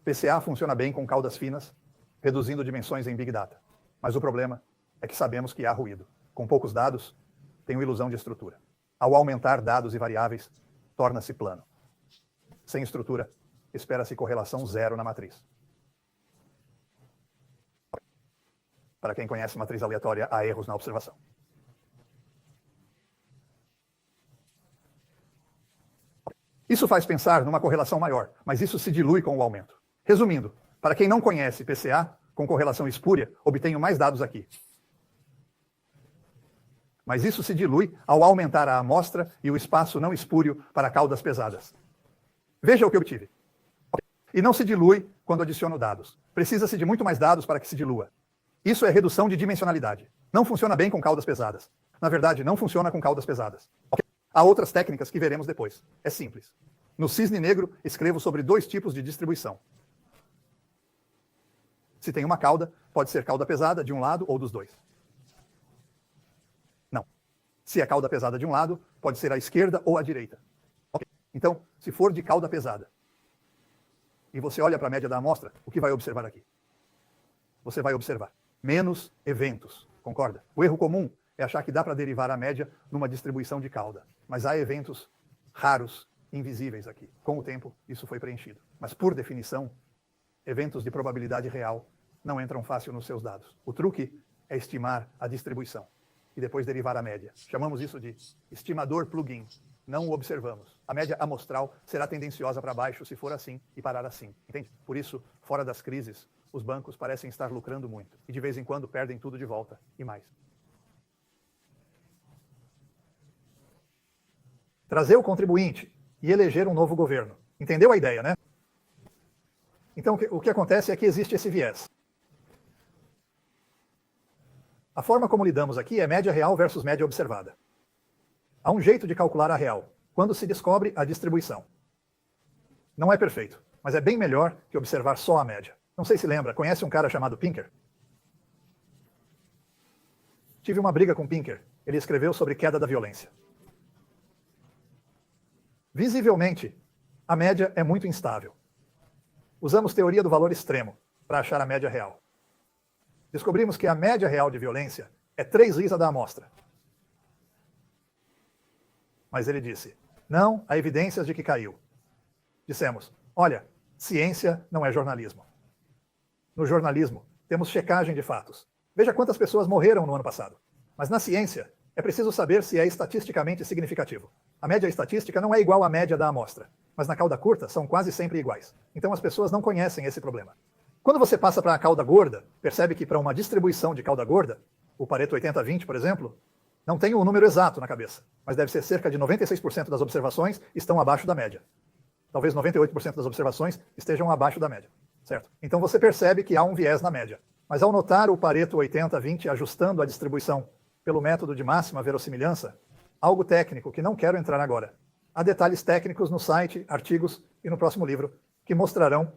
PCA funciona bem com caudas finas, reduzindo dimensões em Big Data. Mas o problema é que sabemos que há ruído. Com poucos dados, tenho ilusão de estrutura. Ao aumentar dados e variáveis, torna-se plano. Sem estrutura, espera-se correlação zero na matriz. Para quem conhece matriz aleatória, há erros na observação. Isso faz pensar numa correlação maior, mas isso se dilui com o aumento. Resumindo, para quem não conhece PCA, com correlação espúria, obtenho mais dados aqui. Mas isso se dilui ao aumentar a amostra e o espaço não espúrio para caudas pesadas. Veja o que eu obtive. E não se dilui quando adiciono dados. Precisa-se de muito mais dados para que se dilua. Isso é redução de dimensionalidade. Não funciona bem com caudas pesadas. Na verdade, não funciona com caudas pesadas. Há outras técnicas que veremos depois. É simples. No cisne negro, escrevo sobre 2 tipos de distribuição. Se tem uma cauda, pode ser cauda pesada de um lado ou dos dois. Não. Se é cauda pesada de um lado, pode ser à esquerda ou à direita. Okay. Então, se for de cauda pesada, e você olha para a média da amostra, o que vai observar aqui? Você vai observar menos eventos. Concorda? O erro comum é achar que dá para derivar a média numa distribuição de cauda. Mas há eventos raros, invisíveis aqui. Com o tempo, isso foi preenchido. Mas, por definição, eventos de probabilidade real não entram fácil nos seus dados. O truque é estimar a distribuição e depois derivar a média. Chamamos isso de estimador plugin. Não o observamos. A média amostral será tendenciosa para baixo se for assim e parar assim. Entende? Por isso, fora das crises, os bancos parecem estar lucrando muito. E de vez em quando perdem tudo de volta. E mais. Trazer o contribuinte e eleger um novo governo. Entendeu a ideia, né? Então, o que acontece é que existe esse viés. A forma como lidamos aqui é média real versus média observada. Há um jeito de calcular a real, quando se descobre a distribuição. Não é perfeito, mas é bem melhor que observar só a média. Não sei se lembra, conhece um cara chamado Pinker? Tive uma briga com Pinker. Ele escreveu sobre queda da violência. Visivelmente, a média é muito instável. Usamos teoria do valor extremo para achar a média real. Descobrimos que a média real de violência é 3 lisa da amostra. Mas ele disse, não, há evidências de que caiu. Dissemos, olha, ciência não é jornalismo. No jornalismo, temos checagem de fatos. Veja quantas pessoas morreram no ano passado. Mas na ciência, é preciso saber se é estatisticamente significativo. A média estatística não é igual à média da amostra, mas na cauda curta são quase sempre iguais. Então as pessoas não conhecem esse problema. Quando você passa para a cauda gorda, percebe que para uma distribuição de cauda gorda, o Pareto 80-20, por exemplo, não tem um número exato na cabeça, mas deve ser cerca de 96% das observações estão abaixo da média. Talvez 98% das observações estejam abaixo da média, certo? Então você percebe que há um viés na média. Mas ao notar o Pareto 80-20 ajustando a distribuição pelo método de máxima verossimilhança, algo técnico que não quero entrar agora. Há detalhes técnicos no site, artigos e no próximo livro que mostrarão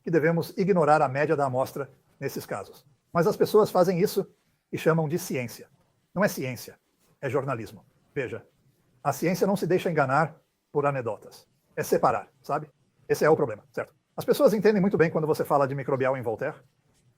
que devemos ignorar a média da amostra nesses casos. Mas as pessoas fazem isso e chamam de ciência. Não é ciência, é jornalismo. Veja, a ciência não se deixa enganar por anedotas. É separar, sabe? Esse é o problema, certo? As pessoas entendem muito bem quando você fala de microbial em Voltaire.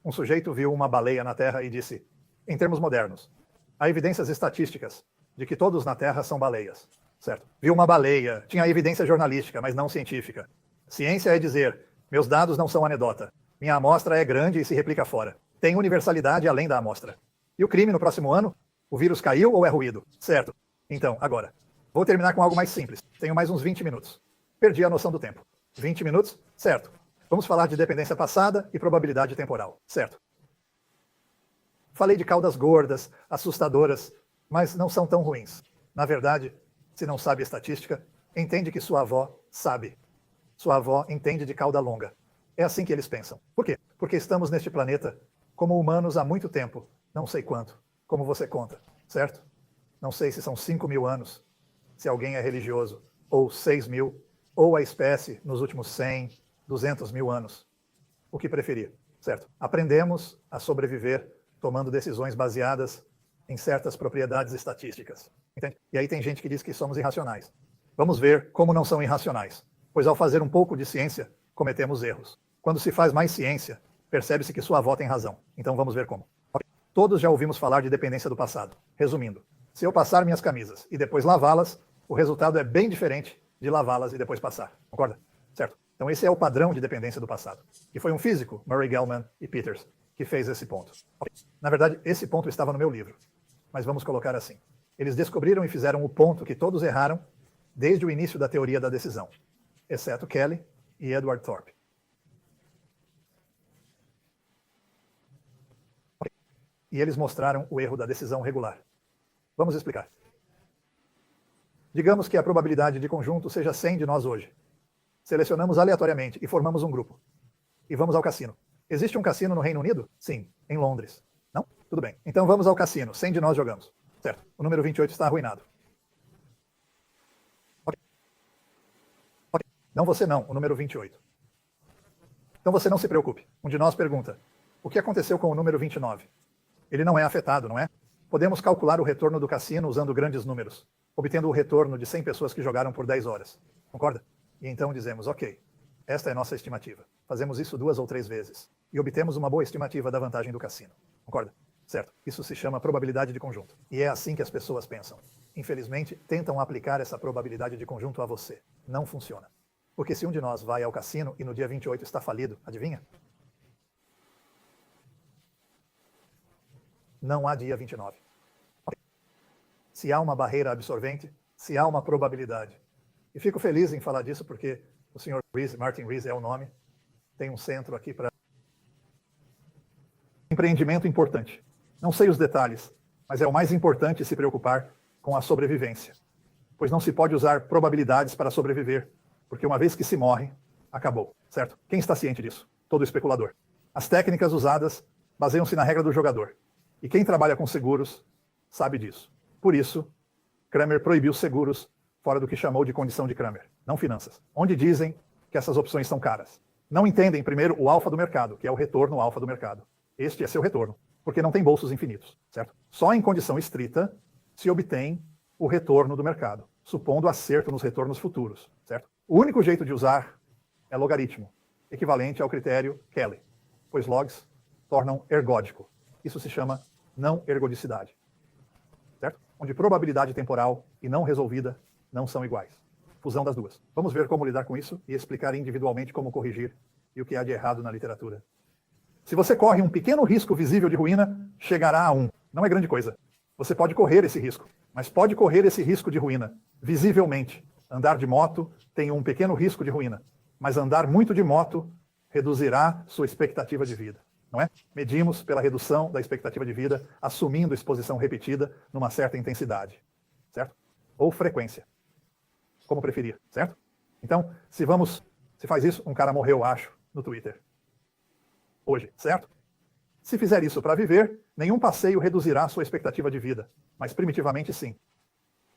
Um sujeito viu uma baleia na Terra e disse, em termos modernos, há evidências estatísticas de que todos na Terra são baleias, certo? Viu uma baleia, tinha evidência jornalística, mas não científica. Ciência é dizer, meus dados não são anedota, minha amostra é grande e se replica fora. Tem universalidade além da amostra. E o crime no próximo ano? O vírus caiu ou é ruído? Certo. Então, agora, vou terminar com algo mais simples. Tenho mais uns 20 minutos. Perdi a noção do tempo. 20 minutos? Certo. Vamos falar de dependência passada e probabilidade temporal. Certo. Falei de caudas gordas, assustadoras, mas não são tão ruins. Na verdade, se não sabe estatística, entende que sua avó sabe. Sua avó entende de cauda longa. É assim que eles pensam. Por quê? Porque estamos neste planeta como humanos há muito tempo. Não sei quanto. Como você conta, certo? Não sei se são 5.000 anos, se alguém é religioso, ou 6.000, ou a espécie nos últimos 100, 200.000 anos. O que preferir, certo? Aprendemos a sobreviver tomando decisões baseadas em certas propriedades estatísticas. Entende? E aí tem gente que diz que somos irracionais. Vamos ver como não são irracionais. Pois ao fazer um pouco de ciência, cometemos erros. Quando se faz mais ciência, percebe-se que sua avó tem razão. Então vamos ver como. Todos já ouvimos falar de dependência do passado. Resumindo, se eu passar minhas camisas e depois lavá-las, o resultado é bem diferente de lavá-las e depois passar. Concorda? Certo? Então esse é o padrão de dependência do passado. E foi um físico, Murray Gell-Mann e Peters, que fez esse ponto. Na verdade, esse ponto estava no meu livro. Mas vamos colocar assim. Eles descobriram e fizeram o ponto que todos erraram desde o início da teoria da decisão, exceto Kelly e Edward Thorpe. E eles mostraram o erro da decisão regular. Vamos explicar. Digamos que a probabilidade de conjunto seja 100 de nós hoje. Selecionamos aleatoriamente e formamos um grupo. E vamos ao cassino. Existe um cassino no Reino Unido? Sim, em Londres. Não? Tudo bem. Então vamos ao cassino. 100 de nós jogamos. Certo. O número 28 está arruinado. Ok. Não você não, o número 28. Então você não se preocupe. Um de nós pergunta, o que aconteceu com o número 29? Ele não é afetado, não é? Podemos calcular o retorno do cassino usando grandes números, obtendo o retorno de 100 pessoas que jogaram por 10 horas. Concorda? E então dizemos, ok, esta é a nossa estimativa. Fazemos isso 2 ou 3 vezes. E obtemos uma boa estimativa da vantagem do cassino. Concorda? Certo. Isso se chama probabilidade de conjunto. E é assim que as pessoas pensam. Infelizmente, tentam aplicar essa probabilidade de conjunto a você. Não funciona. Porque se um de nós vai ao cassino e no dia 28 está falido, adivinha? Não há dia 29. Se há uma barreira absorvente, se há uma probabilidade. E fico feliz em falar disso porque o Sr. Rees, Martin Rees é o nome, tem um centro aqui para empreendimento importante. Não sei os detalhes, mas é o mais importante se preocupar com a sobrevivência. Pois não se pode usar probabilidades para sobreviver, porque uma vez que se morre, acabou, certo? Quem está ciente disso? Todo especulador. As técnicas usadas baseiam-se na regra do jogador. E quem trabalha com seguros sabe disso. Por isso, Cramer proibiu seguros fora do que chamou de condição de Cramer, não finanças, onde dizem que essas opções são caras. Não entendem primeiro o alfa do mercado, que é o retorno alfa do mercado. Este é seu retorno, porque não tem bolsos infinitos, certo? Só em condição estrita se obtém o retorno do mercado, supondo acerto nos retornos futuros, certo? O único jeito de usar é logaritmo, equivalente ao critério Kelly, pois logs tornam ergódico. Isso se chama não ergodicidade, certo? Onde probabilidade temporal e não resolvida não são iguais. Fusão das duas. Vamos ver como lidar com isso e explicar individualmente como corrigir e o que há de errado na literatura. Se você corre um pequeno risco visível de ruína, chegará a 1. Não é grande coisa. Você pode correr esse risco, mas pode correr esse risco de ruína, visivelmente. Andar de moto tem um pequeno risco de ruína, mas andar muito de moto reduzirá sua expectativa de vida, não é? Medimos pela redução da expectativa de vida, assumindo exposição repetida numa certa intensidade, certo? Ou frequência, como preferir, certo? Então, se faz isso, um cara morreu, acho, no Twitter. Hoje, certo? Se fizer isso para viver, nenhum passeio reduzirá sua expectativa de vida, mas primitivamente sim.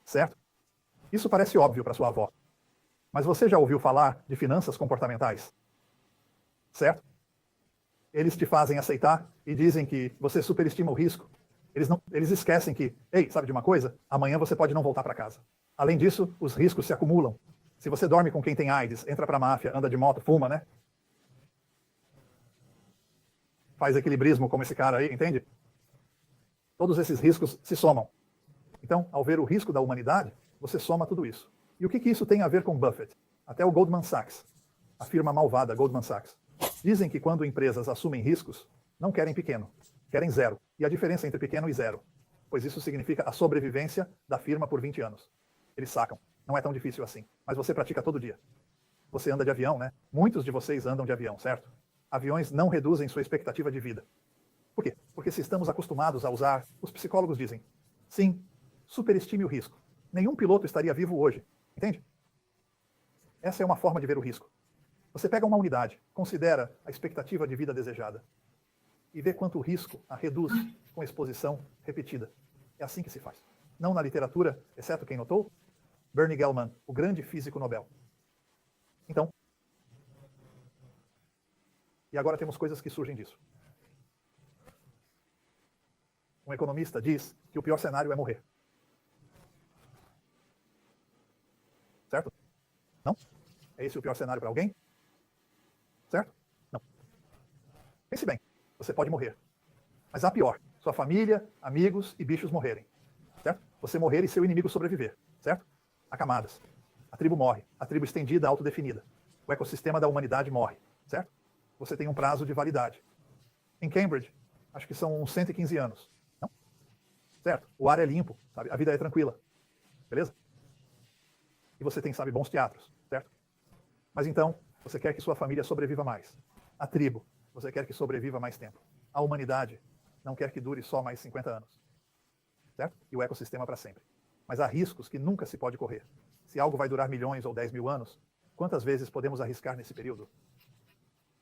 Certo? Isso parece óbvio para sua avó. Mas você já ouviu falar de finanças comportamentais? Certo? Eles te fazem aceitar e dizem que você superestima o risco. Eles esquecem que, ei, sabe de uma coisa? Amanhã você pode não voltar para casa. Além disso, os riscos se acumulam. Se você dorme com quem tem AIDS, entra para a máfia, anda de moto, fuma, né? Faz equilibrismo como esse cara aí, entende? Todos esses riscos se somam. Então, ao ver o risco da humanidade, você soma tudo isso. E o que isso tem a ver com Buffett? Até o Goldman Sachs, a firma malvada Goldman Sachs, dizem que quando empresas assumem riscos, não querem pequeno, querem zero. E a diferença entre pequeno e zero, pois isso significa a sobrevivência da firma por 20 anos. Eles sacam. Não é tão difícil assim. Mas você pratica todo dia. Você anda de avião, né? Muitos de vocês andam de avião, certo? Aviões não reduzem sua expectativa de vida. Por quê? Porque se estamos acostumados a usar, os psicólogos dizem, sim, superestime o risco. Nenhum piloto estaria vivo hoje. Entende? Essa é uma forma de ver o risco. Você pega uma unidade, considera a expectativa de vida desejada e vê quanto risco a reduz com exposição repetida. É assim que se faz. Não na literatura, exceto quem notou? Bernie Gell-Mann, o grande físico Nobel. Então, e agora temos coisas que surgem disso. Um economista diz que o pior cenário é morrer. Certo? Não? É esse o pior cenário para alguém? Certo? Não. Pense bem, você pode morrer. Mas há pior, sua família, amigos e bichos morrerem. Certo? Você morrer e seu inimigo sobreviver. Certo? Há camadas. A tribo morre, a tribo estendida, autodefinida. O ecossistema da humanidade morre. Certo? Você tem um prazo de validade. Em Cambridge, acho que são uns 115 anos. Não? Certo? O ar é limpo, sabe? A vida é tranquila. Beleza? E você tem, sabe, bons teatros, certo? Mas então, você quer que sua família sobreviva mais. A tribo, você quer que sobreviva mais tempo. A humanidade não quer que dure só mais 50 anos. Certo? E o ecossistema para sempre. Mas há riscos que nunca se pode correr. Se algo vai durar milhões ou 10 mil anos, quantas vezes podemos arriscar nesse período?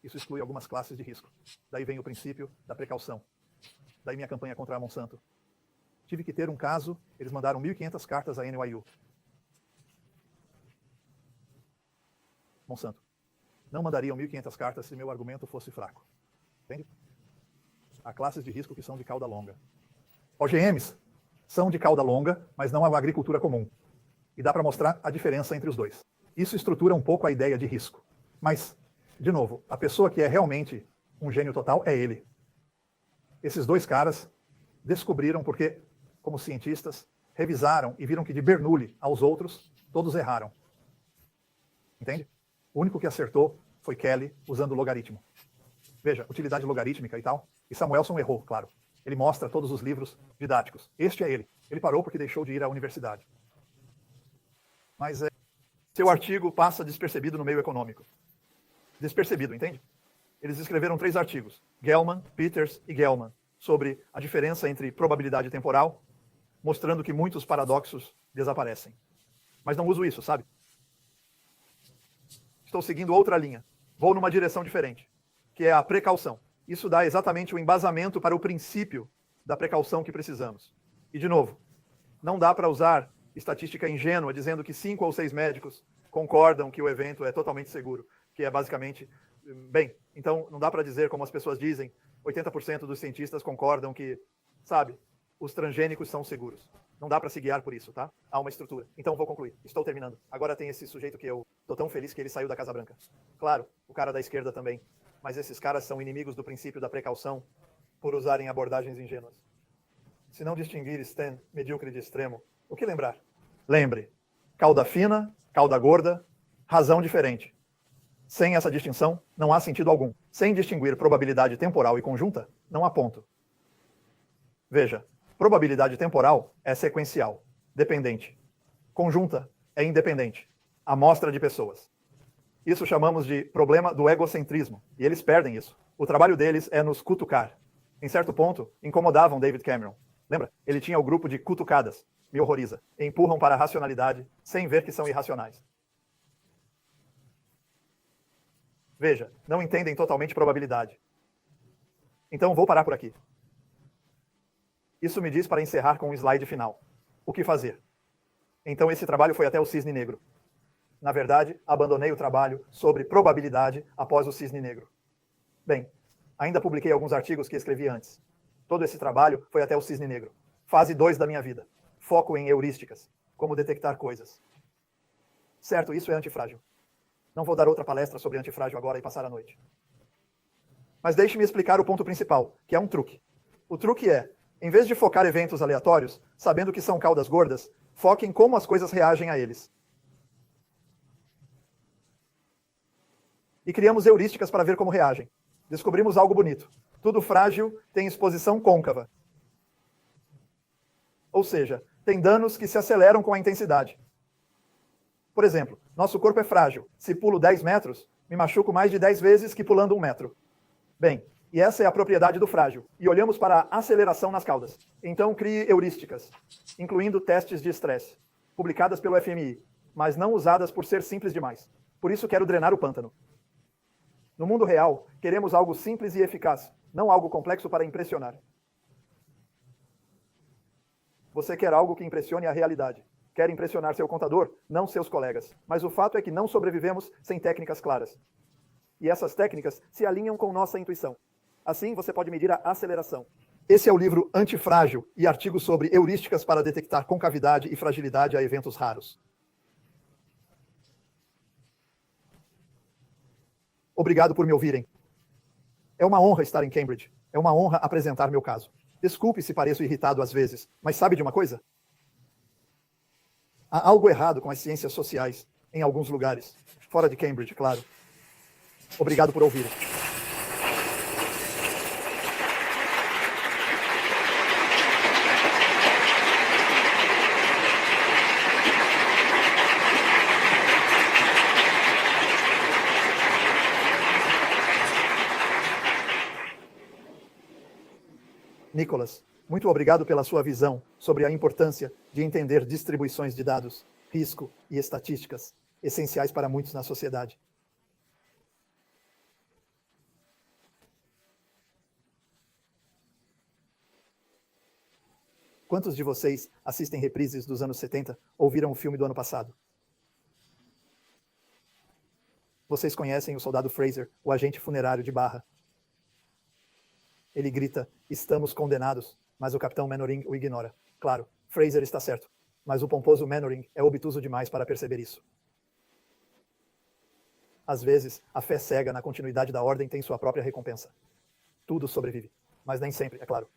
Isso exclui algumas classes de risco. Daí vem o princípio da precaução. Daí minha campanha contra a Monsanto. Tive que ter um caso, eles mandaram 1.500 cartas à NYU. Monsanto. Não mandariam 1.500 cartas se meu argumento fosse fraco. Entende? Há classes de risco que são de cauda longa. OGMs são de cauda longa, mas não é uma agricultura comum. E dá para mostrar a diferença entre os dois. Isso estrutura um pouco a ideia de risco. Mas, de novo, a pessoa que é realmente um gênio total é ele. Esses dois caras descobriram porque, como cientistas, revisaram e viram que de Bernoulli aos outros, todos erraram. Entende? O único que acertou foi Kelly, usando o logaritmo. Veja, utilidade logarítmica e tal. E Samuelson errou, claro. Ele mostra todos os livros didáticos. Este é ele. Ele parou porque deixou de ir à universidade. Mas seu artigo passa despercebido no meio econômico. Despercebido, entende? Eles escreveram 3 artigos, Gell-Mann, Peters e Gell-Mann, sobre a diferença entre probabilidade temporal, mostrando que muitos paradoxos desaparecem. Mas não uso isso, sabe? Estou seguindo outra linha. Vou numa direção diferente, que é a precaução. Isso dá exatamente o embasamento para o princípio da precaução que precisamos. E, de novo, não dá para usar estatística ingênua dizendo que 5 ou 6 médicos concordam que o evento é totalmente seguro, que é basicamente... Bem, então não dá para dizer, como as pessoas dizem, 80% dos cientistas concordam que, sabe, os transgênicos são seguros. Não dá para se guiar por isso, tá? Há uma estrutura. Então vou concluir. Estou terminando. Agora tem esse sujeito que eu tô tão feliz que ele saiu da Casa Branca. Claro, o cara da esquerda também. Mas esses caras são inimigos do princípio da precaução por usarem abordagens ingênuas. Se não distinguir Stan medíocre de extremo, o que lembrar? Lembre, cauda fina, cauda gorda, razão diferente. Sem essa distinção, não há sentido algum. Sem distinguir probabilidade temporal e conjunta, não há ponto. Veja, probabilidade temporal é sequencial, dependente. Conjunta é independente. Amostra de pessoas. Isso chamamos de problema do egocentrismo, e eles perdem isso. O trabalho deles é nos cutucar. Em certo ponto, incomodavam David Cameron. Lembra? Ele tinha o grupo de cutucadas. Me horroriza. Empurram para a racionalidade, sem ver que são irracionais. Veja, não entendem totalmente probabilidade. Então vou parar por aqui. Isso me diz para encerrar com um slide final. O que fazer? Então esse trabalho foi até o Cisne Negro. Na verdade, abandonei o trabalho sobre probabilidade após o Cisne Negro. Bem, ainda publiquei alguns artigos que escrevi antes. Todo esse trabalho foi até o Cisne Negro. Fase 2 da minha vida. Foco em heurísticas. Como detectar coisas. Certo, isso é antifrágil. Não vou dar outra palestra sobre antifrágil agora e passar a noite. Mas deixe-me explicar o ponto principal, que é um truque. O truque é, em vez de focar eventos aleatórios, sabendo que são caudas gordas, foque em como as coisas reagem a eles. E criamos heurísticas para ver como reagem. Descobrimos algo bonito. Tudo frágil tem exposição côncava. Ou seja, tem danos que se aceleram com a intensidade. Por exemplo, nosso corpo é frágil. Se pulo 10 metros, me machuco mais de 10 vezes que pulando 1 metro. Bem, e essa é a propriedade do frágil. E olhamos para a aceleração nas caudas. Então crie heurísticas, incluindo testes de estresse, publicadas pelo FMI, mas não usadas por ser simples demais. Por isso quero drenar o pântano. No mundo real, queremos algo simples e eficaz, não algo complexo para impressionar. Você quer algo que impressione a realidade. Quer impressionar seu contador, não seus colegas. Mas o fato é que não sobrevivemos sem técnicas claras. E essas técnicas se alinham com nossa intuição. Assim, você pode medir a aceleração. Esse é o livro Antifrágil e artigos sobre heurísticas para detectar concavidade e fragilidade a eventos raros. Obrigado por me ouvirem. É uma honra estar em Cambridge. É uma honra apresentar meu caso. Desculpe se pareço irritado às vezes, mas sabe de uma coisa? Há algo errado com as ciências sociais, em alguns lugares. Fora de Cambridge, claro. Obrigado por ouvirem. Nicholas, muito obrigado pela sua visão sobre a importância de entender distribuições de dados, risco e estatísticas, essenciais para muitos na sociedade. Quantos de vocês assistem reprises dos anos 70 ou viram o filme do ano passado? Vocês conhecem o soldado Fraser, o agente funerário de Barra. Ele grita, estamos condenados, mas o capitão Mannering o ignora. Claro, Fraser está certo, mas o pomposo Mannering é obtuso demais para perceber isso. Às vezes, a fé cega na continuidade da ordem tem sua própria recompensa. Tudo sobrevive, mas nem sempre, é claro.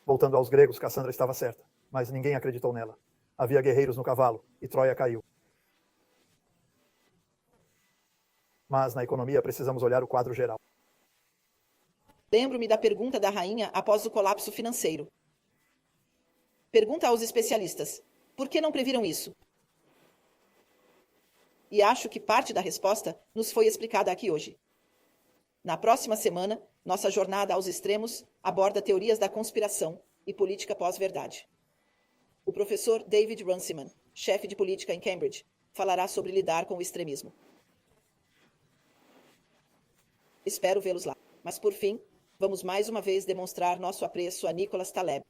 Voltando aos gregos, Cassandra estava certa, mas ninguém acreditou nela. Havia guerreiros no cavalo, e Troia caiu. Mas na economia precisamos olhar o quadro geral. Lembro-me da pergunta da rainha após o colapso financeiro. Pergunta aos especialistas: por que não previram isso? E acho que parte da resposta nos foi explicada aqui hoje. Na próxima semana, nossa jornada aos extremos aborda teorias da conspiração e política pós-verdade. O professor David Runciman, chefe de política em Cambridge, falará sobre lidar com o extremismo. Espero vê-los lá. Mas, por fim, vamos mais uma vez demonstrar nosso apreço a Nicholas Taleb,